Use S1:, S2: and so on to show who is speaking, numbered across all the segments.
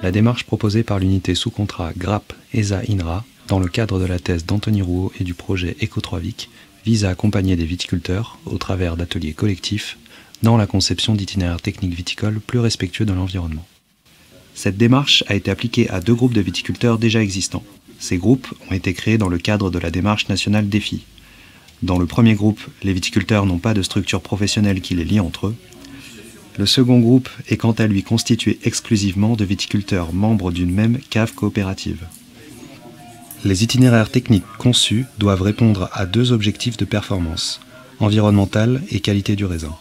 S1: La démarche proposée par l'unité sous contrat GRAP ESA-INRA dans le cadre de la thèse d'Anthony Rouault et du projet Eco3Vic vise à accompagner des viticulteurs, au travers d'ateliers collectifs, dans la conception d'itinéraires techniques viticoles plus respectueux de l'environnement. Cette démarche a été appliquée à 2 groupes de viticulteurs déjà existants. Ces groupes ont été créés dans le cadre de la démarche nationale DEFI. Dans le premier groupe, les viticulteurs n'ont pas de structure professionnelle qui les lie entre eux. Le second groupe est quant à lui constitué exclusivement de viticulteurs membres d'une même cave coopérative. Les itinéraires techniques conçus doivent répondre à 2 objectifs de performance, environnementale et qualité du raisin.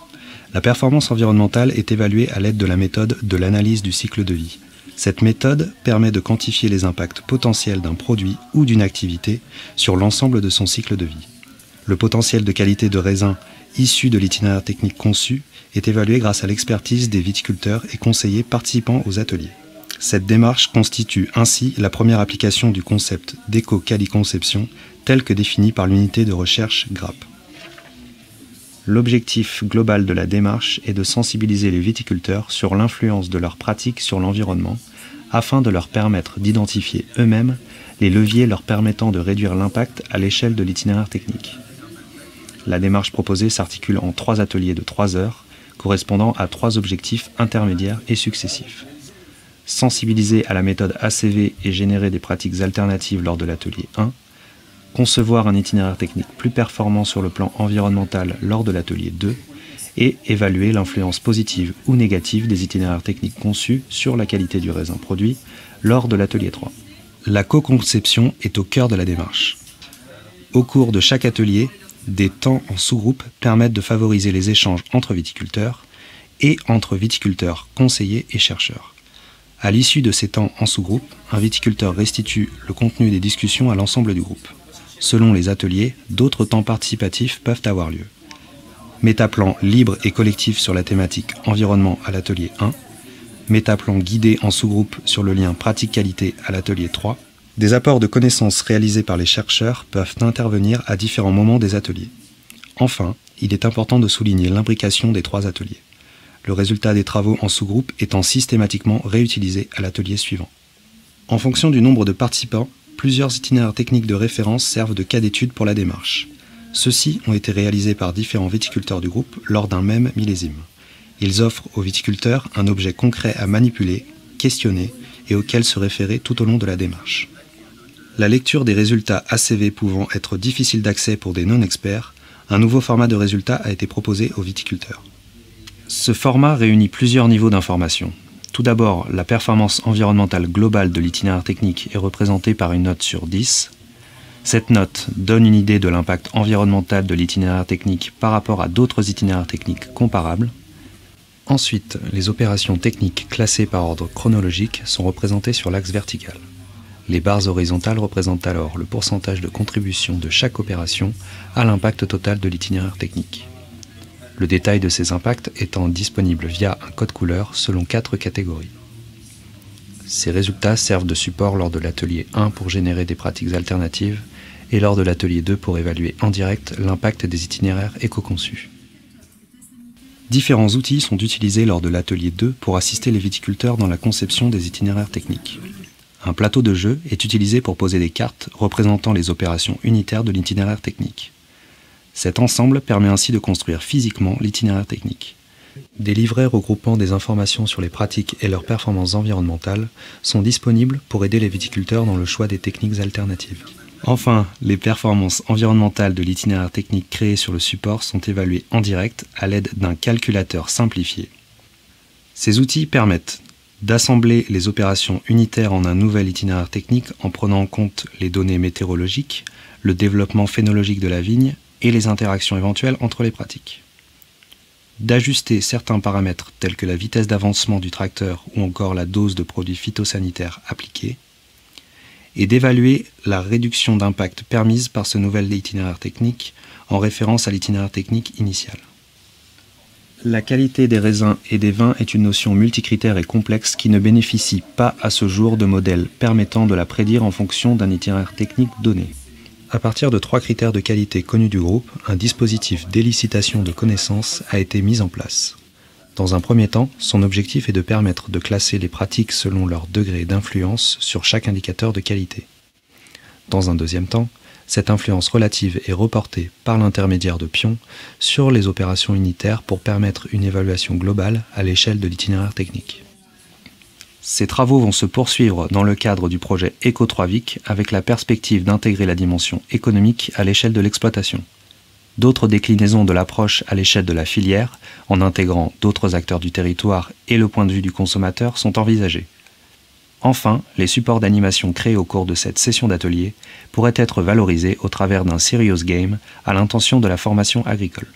S1: La performance environnementale est évaluée à l'aide de la méthode de l'analyse du cycle de vie. Cette méthode permet de quantifier les impacts potentiels d'un produit ou d'une activité sur l'ensemble de son cycle de vie. Le potentiel de qualité de raisin issu de l'itinéraire technique conçu est évalué grâce à l'expertise des viticulteurs et conseillers participant aux ateliers. Cette démarche constitue ainsi la première application du concept d'éco-quali-conception tel que défini par l'unité de recherche GRAP. L'objectif global de la démarche est de sensibiliser les viticulteurs sur l'influence de leurs pratiques sur l'environnement afin de leur permettre d'identifier eux-mêmes les leviers leur permettant de réduire l'impact à l'échelle de l'itinéraire technique. La démarche proposée s'articule en 3 ateliers de 3 heures, correspondant à 3 objectifs intermédiaires et successifs. Sensibiliser à la méthode ACV et générer des pratiques alternatives lors de l'atelier 1, concevoir un itinéraire technique plus performant sur le plan environnemental lors de l'atelier 2, et évaluer l'influence positive ou négative des itinéraires techniques conçus sur la qualité du raisin produit lors de l'atelier 3. La co-conception est au cœur de la démarche. Au cours de chaque atelier, des temps en sous-groupe permettent de favoriser les échanges entre viticulteurs et entre viticulteurs, conseillers et chercheurs. À l'issue de ces temps en sous-groupe, un viticulteur restitue le contenu des discussions à l'ensemble du groupe. Selon les ateliers, d'autres temps participatifs peuvent avoir lieu. Métaplan libre et collectif sur la thématique environnement à l'atelier 1, métaplan guidé en sous-groupe sur le lien pratique-qualité à l'atelier 3. Des apports de connaissances réalisés par les chercheurs peuvent intervenir à différents moments des ateliers. Enfin, il est important de souligner l'imbrication des 3 ateliers, le résultat des travaux en sous-groupe étant systématiquement réutilisé à l'atelier suivant. En fonction du nombre de participants, plusieurs itinéraires techniques de référence servent de cas d'étude pour la démarche. Ceux-ci ont été réalisés par différents viticulteurs du groupe lors d'un même millésime. Ils offrent aux viticulteurs un objet concret à manipuler, questionner et auquel se référer tout au long de la démarche. La lecture des résultats ACV pouvant être difficile d'accès pour des non-experts, un nouveau format de résultats a été proposé aux viticulteurs. Ce format réunit plusieurs niveaux d'information. Tout d'abord, la performance environnementale globale de l'itinéraire technique est représentée par une note sur 10. Cette note donne une idée de l'impact environnemental de l'itinéraire technique par rapport à d'autres itinéraires techniques comparables. Ensuite, les opérations techniques classées par ordre chronologique sont représentées sur l'axe vertical. Les barres horizontales représentent alors le pourcentage de contribution de chaque opération à l'impact total de l'itinéraire technique. Le détail de ces impacts étant disponible via un code couleur selon 4 catégories. Ces résultats servent de support lors de l'atelier 1 pour générer des pratiques alternatives et lors de l'atelier 2 pour évaluer en direct l'impact des itinéraires éco-conçus. Différents outils sont utilisés lors de l'atelier 2 pour assister les viticulteurs dans la conception des itinéraires techniques. Un plateau de jeu est utilisé pour poser des cartes représentant les opérations unitaires de l'itinéraire technique. Cet ensemble permet ainsi de construire physiquement l'itinéraire technique. Des livrets regroupant des informations sur les pratiques et leurs performances environnementales sont disponibles pour aider les viticulteurs dans le choix des techniques alternatives. Enfin, les performances environnementales de l'itinéraire technique créé sur le support sont évaluées en direct à l'aide d'un calculateur simplifié. Ces outils permettent d'assembler les opérations unitaires en un nouvel itinéraire technique en prenant en compte les données météorologiques, le développement phénologique de la vigne et les interactions éventuelles entre les pratiques. D'ajuster certains paramètres tels que la vitesse d'avancement du tracteur ou encore la dose de produits phytosanitaires appliqués, et d'évaluer la réduction d'impact permise par ce nouvel itinéraire technique en référence à l'itinéraire technique initial. La qualité des raisins et des vins est une notion multicritère et complexe qui ne bénéficie pas à ce jour de modèles permettant de la prédire en fonction d'un itinéraire technique donné. À partir de 3 critères de qualité connus du groupe, un dispositif d'élicitation de connaissances a été mis en place. Dans un premier temps, son objectif est de permettre de classer les pratiques selon leur degré d'influence sur chaque indicateur de qualité. Dans un deuxième temps, cette influence relative est reportée par l'intermédiaire de pions sur les opérations unitaires pour permettre une évaluation globale à l'échelle de l'itinéraire technique. Ces travaux vont se poursuivre dans le cadre du projet Eco3Vic avec la perspective d'intégrer la dimension économique à l'échelle de l'exploitation. D'autres déclinaisons de l'approche à l'échelle de la filière, en intégrant d'autres acteurs du territoire et le point de vue du consommateur, sont envisagées. Enfin, les supports d'animation créés au cours de cette session d'atelier pourraient être valorisés au travers d'un serious game à l'intention de la formation agricole.